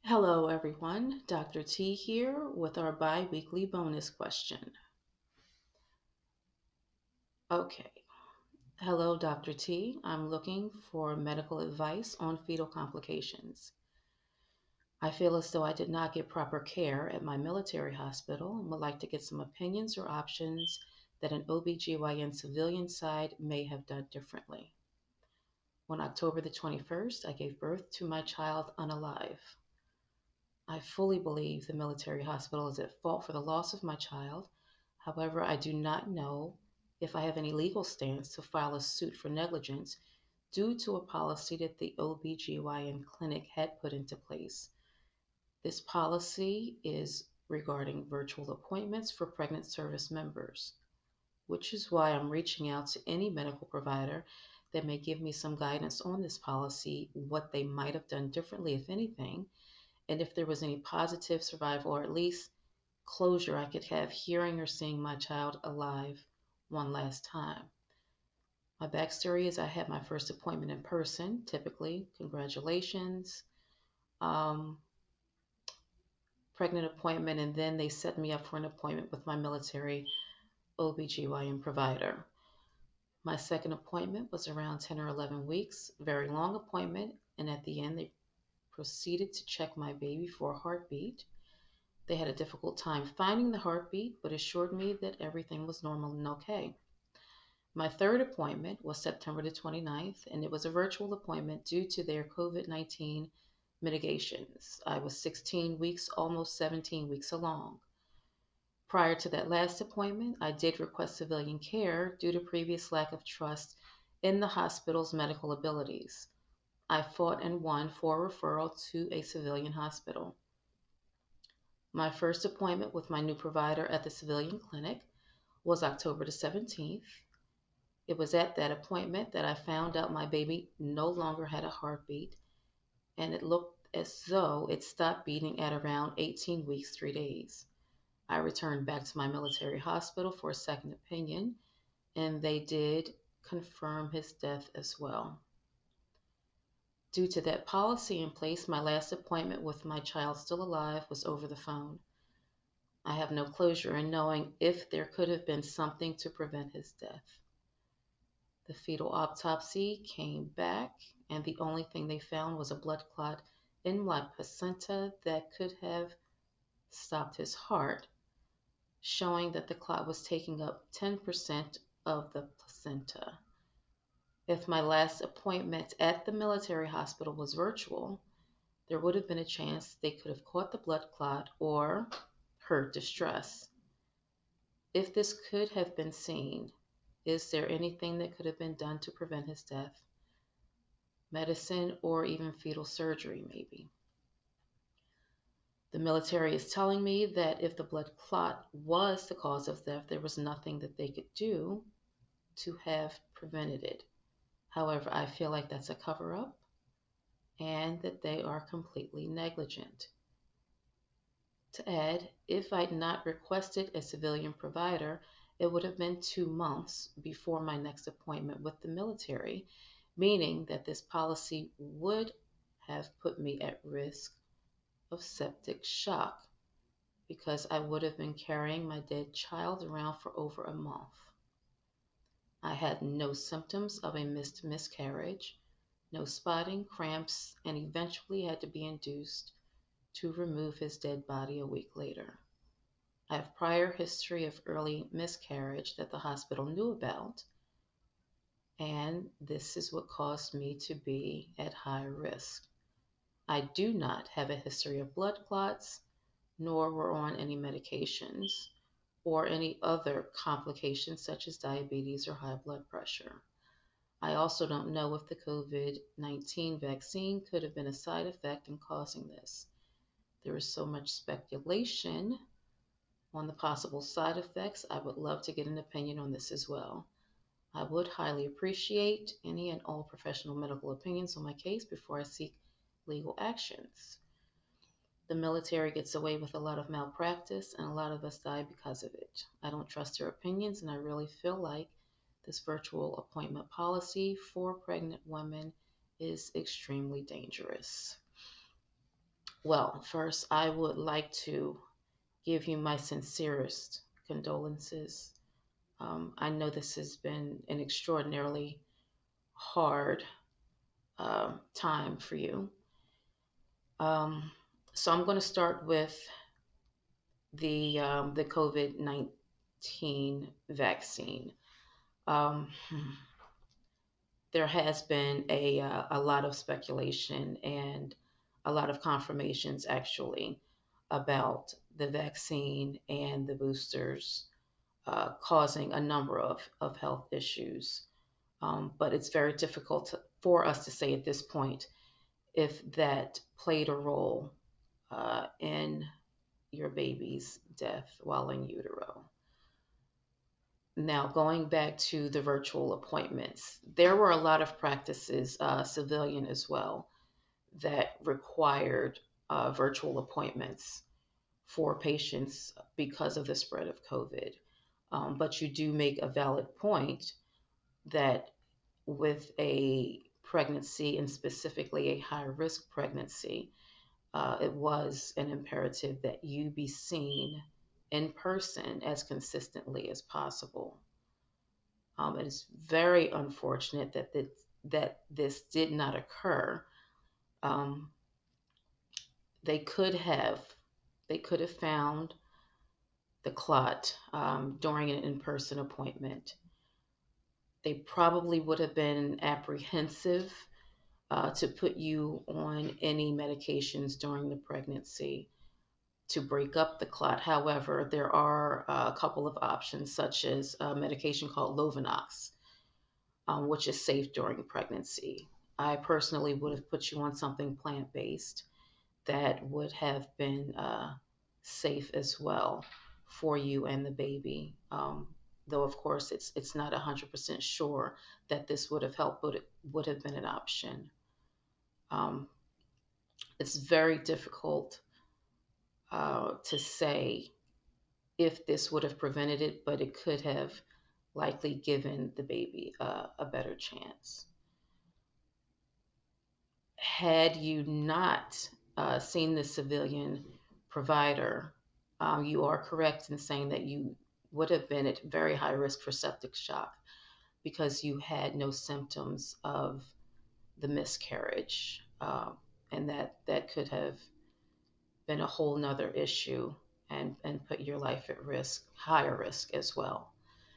Hello, everyone. Dr. T here with our bi-weekly bonus question. Okay. Hello, Dr. T. I'm looking for medical advice on fetal complications. I feel as though I did not get proper care at my military hospital and would like to get some opinions or options that an OBGYN civilian side may have done differently. On October the 21st, I gave birth to my child unalive. I fully believe the military hospital is at fault for the loss of my child. However, I do not know if I have any legal stance to file a suit for negligence due to a policy that the OBGYN clinic had put into place. This policy is regarding virtual appointments for pregnant service members, which is why I'm reaching out to any medical provider that may give me some guidance on this policy, what they might have done differently, if anything, and if there was any positive survival or at least closure I could have hearing or seeing my child alive one last time. My backstory is I had my first appointment in person, typically, congratulations, um, pregnant appointment, and then they set me up for an appointment with my military OBGYN provider. My second appointment was around 10 or 11 weeks, very long appointment, and at the end they proceeded to check my baby for a heartbeat. They had a difficult time finding the heartbeat, but assured me that everything was normal and okay. My third appointment was September the 29th, and it was a virtual appointment due to their COVID-19 mitigations. I was 16 weeks, almost 17 weeks along. Prior to that last appointment, I did request civilian care due to previous lack of trust in the hospital's medical abilities. I fought and won for a referral to a civilian hospital. My first appointment with my new provider at the civilian clinic was October the 17th. It was at that appointment that I found out my baby no longer had a heartbeat, and it looked as though it stopped beating at around 18 weeks, 3 days. I returned back to my military hospital for a second opinion, and they did confirm his death as well. Due to that policy in place, my last appointment with my child still alive was over the phone. I have no closure in knowing if there could have been something to prevent his death. The fetal autopsy came back, and the only thing they found was a blood clot in my placenta that could have stopped his heart, showing that the clot was taking up 10% of the placenta. If my last appointment at the military hospital was virtual, there would have been a chance they could have caught the blood clot or heard distress. If this could have been seen, is there anything that could have been done to prevent his death? Medicine or even fetal surgery, maybe. The military is telling me that if the blood clot was the cause of death, there was nothing that they could do to have prevented it. However, I feel like that's a cover up and that they are completely negligent. To add, if I'd not requested a civilian provider, it would have been 2 months before my next appointment with the military, meaning that this policy would have put me at risk of septic shock because I would have been carrying my dead child around for over a month. I had no symptoms of a missed miscarriage, no spotting, cramps, and eventually had to be induced to remove his dead body a week later. I have prior history of early miscarriage that the hospital knew about, and this is what caused me to be at high risk. I do not have a history of blood clots, nor were on any medications or any other complications such as diabetes or high blood pressure. I also don't know if the COVID-19 vaccine could have been a side effect in causing this. There is so much speculation on the possible side effects. I would love to get an opinion on this as well. I would highly appreciate any and all professional medical opinions on my case before I seek legal actions. The military gets away with a lot of malpractice, and a lot of us die because of it. I don't trust their opinions, and I really feel like this virtual appointment policy for pregnant women is extremely dangerous. Well, first, I would like to give you my sincerest condolences. I know this has been an extraordinarily hard time for you. Um, so I'm going to start with the COVID-19 vaccine. Um, there has been a lot of speculation and a lot of confirmations actually about the vaccine and the boosters causing a number of health issues. But it's very difficult for us to say at this point if that played a role in your baby's death while in utero. Now, going back to the virtual appointments, there were a lot of practices, civilian as well, that required virtual appointments for patients because of the spread of COVID. But you do make a valid point that with a pregnancy, and specifically a high risk pregnancy, it was an imperative that you be seen in person as consistently as possible. It is very unfortunate that this did not occur. Um, they could have they could have found the clot during an in-person appointment. They probably would have been apprehensive to put you on any medications during the pregnancy to break up the clot. However, there are a couple of options, such as a medication called Lovenox, which is safe during pregnancy. I personally would have put you on something plant based that would have been safe as well for you and the baby. Though, of course, it's not 100% sure that this would have helped, but it would have been an option. Um, it's very difficult to say if this would have prevented it, but it could have likely given the baby a better chance. Had you not seen the civilian provider, you are correct in saying that you would have been at very high risk for septic shock because you had no symptoms of the miscarriage. And that could have been a whole nother issue and put your life at risk, higher risk as well.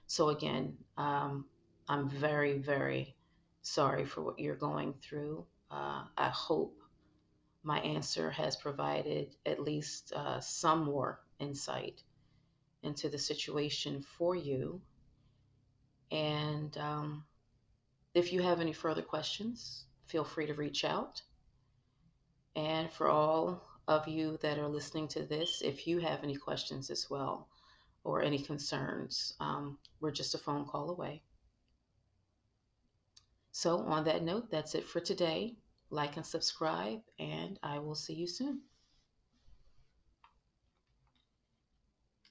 So again, I'm very, very sorry for what you're going through. I hope my answer has provided at least some more insight into the situation for you. And if you have any further questions, feel free to reach out. And for all of you that are listening to this, if you have any questions as well or any concerns, we're just a phone call away. So, on that note, that's it for today. Like and subscribe, and I will see you soon.